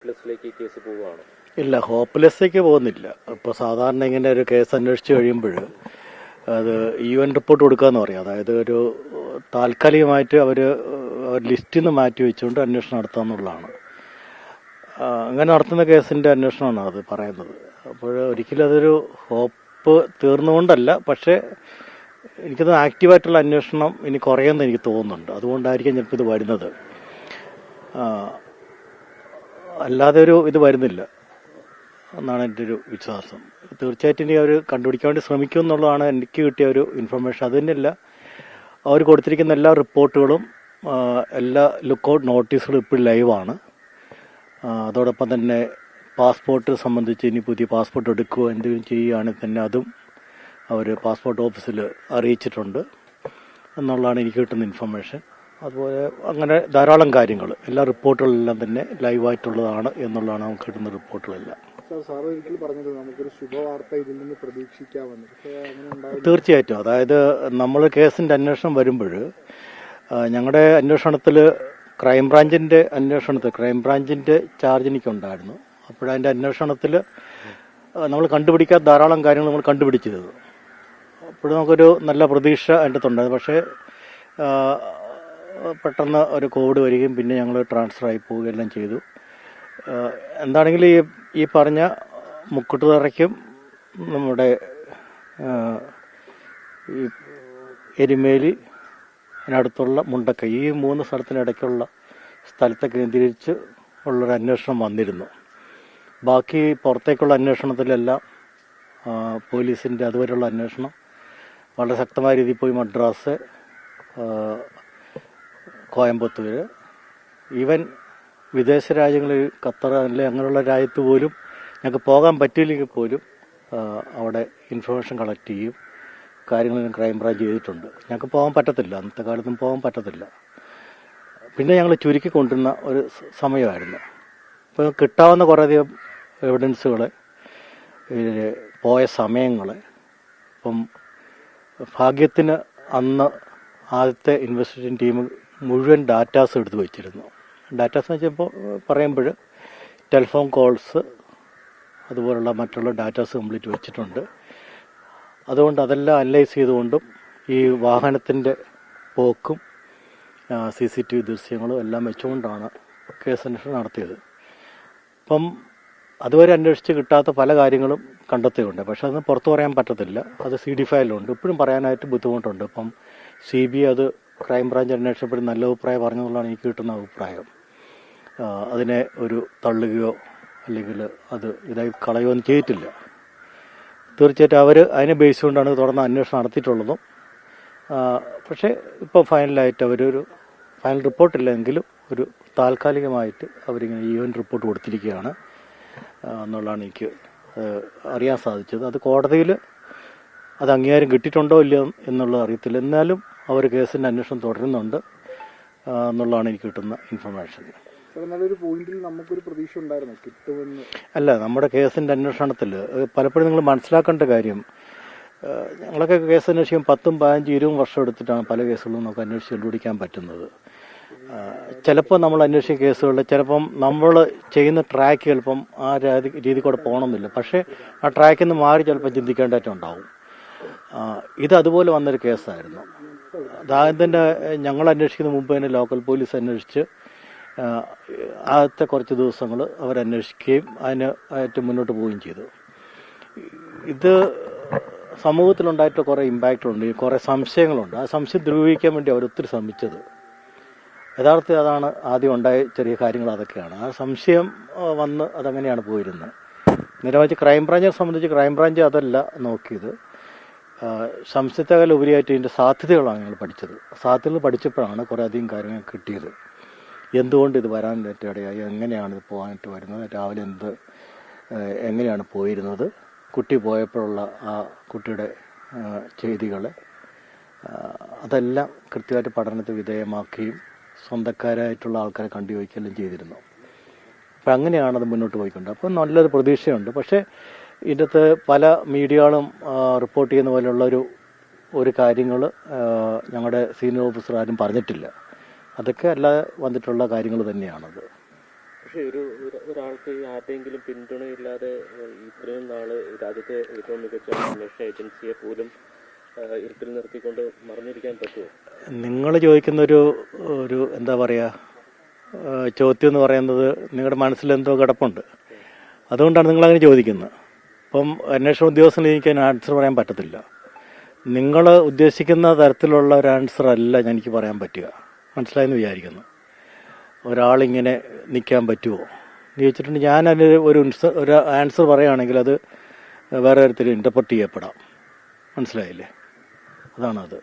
പ്ലസിലേക്ക് case പോവുകയാണ്? ഇല്ല, ഹോപ്പ്ലെസ്സിലേക്ക് പോകുന്നില്ല. ഇപ്പോൾ സാധാരണ ഇങ്ങനെ ഒരു കേസ് അന്വേഷിച്ച് കഴിയുമ്പോൾ അത് UN റിപ്പോർട്ട് കൊടുക്കാമെന്ന് പറയും. അതായത് ഒരു താൽക്കാലികമായിട്ട് അവർ ലിസ്റ്റിൽ നിന്ന് മാറ്റി വെച്ചുകൊണ്ട് അന്വേഷണം നടത്തുക എന്നുള്ളതാണ്. അങ്ങനെ നടത്തുന്ന കേസിൻ്റെ അന്വേഷണമാണ് അത് പറയുന്നത്. അപ്പോൾ ഒരിക്കലും അതൊരു ഹോപ്പ് തീർന്നുകൊണ്ടല്ല, പക്ഷേ എനിക്കത് ആക്റ്റീവായിട്ടുള്ള അന്വേഷണം ഇനി കുറയുമെന്ന് എനിക്ക് തോന്നുന്നുണ്ട്. അതുകൊണ്ടായിരിക്കും ചിലപ്പോൾ ഇത് വരുന്നത്. അല്ലാതെ ഒരു ഇത് വരുന്നില്ല എന്നാണ് എൻ്റെ ഒരു വിശ്വാസം. തീർച്ചയായിട്ടും ഇനി അവർ കണ്ടുപിടിക്കാൻ വേണ്ടി ശ്രമിക്കും എന്നുള്ളതാണ് എനിക്ക് കിട്ടിയ ഒരു ഇൻഫർമേഷൻ. അത് തന്നെയല്ല, അവർ കൊടുത്തിരിക്കുന്ന എല്ലാ റിപ്പോർട്ടുകളും എല്ലാ ലുക്കൗട്ട് നോട്ടീസുകളും ഇപ്പോൾ ലൈവാണ്. അതോടൊപ്പം തന്നെ പാസ്പോർട്ട് സംബന്ധിച്ച് ഇനി പുതിയ പാസ്പോർട്ട് എടുക്കുകയോ എന്തെങ്കിലും ചെയ്യുകയാണെങ്കിൽ തന്നെ അതും അവർ പാസ്പോർട്ട് ഓഫീസിൽ അറിയിച്ചിട്ടുണ്ട് എന്നുള്ളതാണ് എനിക്ക് കിട്ടുന്ന ഇൻഫർമേഷൻ. അതുപോലെ അങ്ങനെ ധാരാളം കാര്യങ്ങൾ എല്ലാ റിപ്പോർട്ടുകളെല്ലാം തന്നെ ലൈവായിട്ടുള്ളതാണ് എന്നുള്ളതാണ് നമുക്ക് കിട്ടുന്ന റിപ്പോർട്ടുകളെല്ലാം. തീർച്ചയായിട്ടും. അതായത് നമ്മൾ കേസിൻ്റെ അന്വേഷണം വരുമ്പോൾ ഞങ്ങളുടെ അന്വേഷണത്തിൽ ക്രൈംബ്രാഞ്ചിൻ്റെ ചാർജ് എനിക്കുണ്ടായിരുന്നു. അപ്പോഴതിൻ്റെ അന്വേഷണത്തിൽ നമ്മൾ കണ്ടുപിടിക്കാത്ത ധാരാളം കാര്യങ്ങൾ നമ്മൾ കണ്ടുപിടിച്ചത്. അപ്പോൾ നമുക്കൊരു നല്ല പ്രതീക്ഷ അതിൻ്റെ അടുത്തുണ്ടായിരുന്നു. പക്ഷേ പെട്ടെന്ന് ഒരു കോവിഡ് വരികയും പിന്നെ ഞങ്ങൾ ട്രാൻസ്ഫർ ആയി പോവുകയും എല്ലാം ചെയ്തു. എന്താണെങ്കിലും ഈ പറഞ്ഞ മുക്കുട്ടുതറയ്ക്കും നമ്മുടെ ഈ എരുമേലി അതിനടുത്തുള്ള മുണ്ടക്കൈ ഈ 3 സ്ഥലത്തിനിടയ്ക്കുള്ള സ്ഥലത്തെ കേന്ദ്രീകരിച്ച് ഉള്ളൊരു അന്വേഷണം വന്നിരുന്നു. ബാക്കി പുറത്തേക്കുള്ള അന്വേഷണത്തിലെല്ലാം പോലീസിൻ്റെ അതുവരെയുള്ള അന്വേഷണം വളരെ ശക്തമായ രീതിയിൽ പോയി മദ്രാസ്, കോയമ്പത്തൂർ, ഈവൻ വിദേശ രാജ്യങ്ങളിൽ ഖത്തർ അല്ലെ അങ്ങനെയുള്ള രാജ്യത്ത് പോലും ഞങ്ങൾക്ക് പോകാൻ പറ്റിയില്ലെങ്കിൽ പോലും അവിടെ ഇൻഫർമേഷൻ കളക്ട് ചെയ്യും കാര്യങ്ങളെല്ലാം ക്രൈംബ്രാഞ്ച് ചെയ്തിട്ടുണ്ട്. ഞങ്ങൾക്ക് പോകാൻ പറ്റത്തില്ല, അന്നത്തെ കാലത്തും പോകാൻ പറ്റത്തില്ല. പിന്നെ ഞങ്ങൾ ചുരുക്കി കൊണ്ടുവരുന്ന ഒരു സമയമായിരുന്നു. ഇപ്പോൾ കിട്ടാവുന്ന കുറേയധികം എവിഡൻസുകൾ, പോയ സമയങ്ങൾ, ഇപ്പം ഭാഗ്യത്തിന് അന്ന് ആദ്യത്തെ ഇൻവെസ്റ്റിഗേഷൻ ടീം മുഴുവൻ ഡാറ്റാസ് എടുത്ത് വെച്ചിരുന്നു. ഡാറ്റാസ് എന്ന് വെച്ചപ്പോൾ പറയുമ്പോൾ ടെലിഫോൺ കോൾസ് അതുപോലുള്ള മറ്റുള്ള ഡാറ്റാസ് കംപ്ലീറ്റ് വെച്ചിട്ടുണ്ട്. അതുകൊണ്ട് അതെല്ലാം അനലൈസ് ചെയ്തുകൊണ്ടും ഈ വാഹനത്തിൻ്റെ പോക്കും CCTV ദൃശ്യങ്ങളും എല്ലാം വെച്ചുകൊണ്ടാണ് കേസ് അന്വേഷണം നടത്തിയത്. അപ്പം അതുവരെ അന്വേഷിച്ച് കിട്ടാത്ത പല കാര്യങ്ങളും കണ്ടെത്തിയുണ്ട്. പക്ഷെ അതൊന്നും പുറത്തു പറയാൻ പറ്റത്തില്ല. അത് CD ഫയലിലുണ്ട്. ഇപ്പോഴും പറയാനായിട്ട് ബുദ്ധിമുട്ടുണ്ട്. ഇപ്പം CBI അത് ക്രൈംബ്രാഞ്ച് അന്വേഷിച്ചപ്പോഴും നല്ല അഭിപ്രായം പറഞ്ഞതുകൊണ്ടാണ് എനിക്ക് കിട്ടുന്ന അഭിപ്രായം. അതിനെ ഒരു തള്ളുകയോ അല്ലെങ്കിൽ അത് ഇതായി കളയുകയോ ഒന്നും ചെയ്തിട്ടില്ല. തീർച്ചയായിട്ടും അവർ അതിനെ ബേസ് കൊണ്ടാണ് തുടർന്ന് അന്വേഷണം നടത്തിയിട്ടുള്ളതും. പക്ഷേ ഇപ്പോൾ ഫൈനലായിട്ട് അവരൊരു ഫൈനൽ റിപ്പോർട്ടില്ലെങ്കിലും ഒരു താൽക്കാലികമായിട്ട് അവരിങ്ങനെ UN റിപ്പോർട്ട് കൊടുത്തിരിക്കുകയാണ് എന്നുള്ളതാണ് എനിക്ക് അറിയാൻ സാധിച്ചത്. അത് കോടതിയിൽ അത് അംഗീകാരം കിട്ടിയിട്ടുണ്ടോ ഇല്ലയോ എന്നുള്ളത് അറിയത്തില്ല. എന്നാലും അവർ കേസിൻ്റെ അന്വേഷണം തുടരുന്നുണ്ട് എന്നുള്ളതാണ് എനിക്ക് കിട്ടുന്ന ഇൻഫർമേഷൻ. അല്ല, നമ്മുടെ കേസിൻ്റെ അന്വേഷണത്തിൽ പലപ്പോഴും നിങ്ങൾ മനസ്സിലാക്കേണ്ട കാര്യം, ഞങ്ങളൊക്കെ കേസ് അന്വേഷിക്കാൻ 10, 15, 20 വർഷം എടുത്തിട്ടാണ് പല കേസുകളും നമുക്ക് അന്വേഷിച്ച് കണ്ടുപിടിക്കാൻ പറ്റുന്നത്. ചിലപ്പോൾ നമ്മൾ അന്വേഷിക്കുന്ന കേസുകളിൽ ചിലപ്പം നമ്മൾ ചെയ്യുന്ന ട്രാക്ക് ചിലപ്പം ആ രീതി കൂടെ പോകണമെന്നില്ല. പക്ഷേ ആ ട്രാക്കിൽ നിന്ന് മാറി ചിലപ്പോൾ ചിന്തിക്കേണ്ടതായിട്ടുണ്ടാവും. ഇത് അതുപോലെ വന്നൊരു കേസായിരുന്നു. അതായതിൻ്റെ ഞങ്ങൾ അന്വേഷിക്കുന്ന മുമ്പ് തന്നെ ലോക്കൽ പോലീസ് അന്വേഷിച്ച് ആദ്യത്തെ കുറച്ച് ദിവസങ്ങൾ അവരന്വേഷിക്കുകയും ആയിട്ട് മുന്നോട്ട് പോവുകയും ചെയ്തു. ഇത് സമൂഹത്തിലുണ്ടായിട്ട് കുറേ ഇമ്പാക്റ്റുണ്ട്, കുറേ സംശയങ്ങളുണ്ട്. ആ സംശയം ധ്രുവീകരിക്കാൻ വേണ്ടി അവരൊത്തിരി ശ്രമിച്ചത്. യഥാർത്ഥത്തിൽ അതാണ് ആദ്യം ഉണ്ടായ ചെറിയ കാര്യങ്ങൾ അതൊക്കെയാണ്. ആ സംശയം വന്ന് അതങ്ങനെയാണ് പോയിരുന്നത്. നിരവധി ക്രൈംബ്രാഞ്ചിനെ സംബന്ധിച്ച് ക്രൈംബ്രാഞ്ച് അതല്ല നോക്കിയത്. സംശയത്തെക്കാൾ ഉപരിയായിട്ട് ഇതിൻ്റെ സാധ്യതകളാണ് ഞങ്ങൾ പഠിച്ചത്. സാധ്യതകൾ പഠിച്ചപ്പോഴാണ് കുറേ അധികം കാര്യങ്ങൾ കിട്ടിയത്. എന്തുകൊണ്ട് ഇത് വരാനായിട്ട് ഇടയായി, എങ്ങനെയാണ് ഇത് പോകാനായിട്ട് വരുന്നത്, രാവിലെ എങ്ങനെയാണ് പോയിരുന്നത്, കുട്ടി പോയപ്പോഴുള്ള ആ കുട്ടിയുടെ ചെയ്തികൾ, അതെല്ലാം കൃത്യമായിട്ട് പഠനത്തിന് വിധേയമാക്കുകയും സ്വന്തക്കാരായിട്ടുള്ള ആൾക്കാരെ കണ്ടുവയ്ക്കുകയെല്ലാം ചെയ്തിരുന്നു. അപ്പം അങ്ങനെയാണത് മുന്നോട്ട് പോയിക്കൊണ്ട്. അപ്പം നല്ലൊരു പ്രതീക്ഷയുണ്ട്. പക്ഷേ ഇതിൻ്റെ അകത്ത് പല മീഡിയകളും റിപ്പോർട്ട് ചെയ്യുന്ന പോലെയുള്ള ഒരു കാര്യങ്ങൾ ഞങ്ങളുടെ സീനിയർ ഓഫീസർ ആരും പറഞ്ഞിട്ടില്ല. അതൊക്കെ അല്ലാതെ വന്നിട്ടുള്ള കാര്യങ്ങൾ തന്നെയാണത്. പക്ഷേ ഒരാൾക്ക് ആരുടെയെങ്കിലും പിന്തുണയില്ലാതെ ഇത്രയും നാള് രാജ്യത്തെ ഏറ്റവും മികച്ച അന്വേഷണ ഏജൻസിയെ പോലും ഇരുട്ടിൽ നിർത്തിക്കൊണ്ട് മറഞ്ഞിരിക്കാൻ പറ്റുമോ? നിങ്ങൾ ചോദിക്കുന്ന ഒരു എന്താ പറയുക ചോദ്യം എന്ന് പറയുന്നത് നിങ്ങളുടെ മനസ്സിൽ എന്തോ കിടപ്പുണ്ട്, അതുകൊണ്ടാണ് നിങ്ങളങ്ങനെ ചോദിക്കുന്നത്. അപ്പം അന്വേഷണ ഉദ്യോഗസ്ഥന് എനിക്ക് അതിന് ആൻസർ പറയാൻ പറ്റത്തില്ല. നിങ്ങൾ ഉദ്ദേശിക്കുന്ന തരത്തിലുള്ള ഒരു ആൻസർ അല്ല എനിക്ക് പറയാൻ പറ്റുക. മനസ്സിലായെന്ന് വിചാരിക്കുന്നു. ഒരാളിങ്ങനെ നിൽക്കാൻ പറ്റുമോ എന്ന് ചോദിച്ചിട്ടുണ്ട്. ഞാനതിന് ഒരു ആൻസർ പറയുകയാണെങ്കിൽ അത് വേറെ തരത്തിൽ ഇൻ്റർപ്രറ്റ് ചെയ്യപ്പെടാം. മനസ്സിലായില്ലേ? അതാണത്.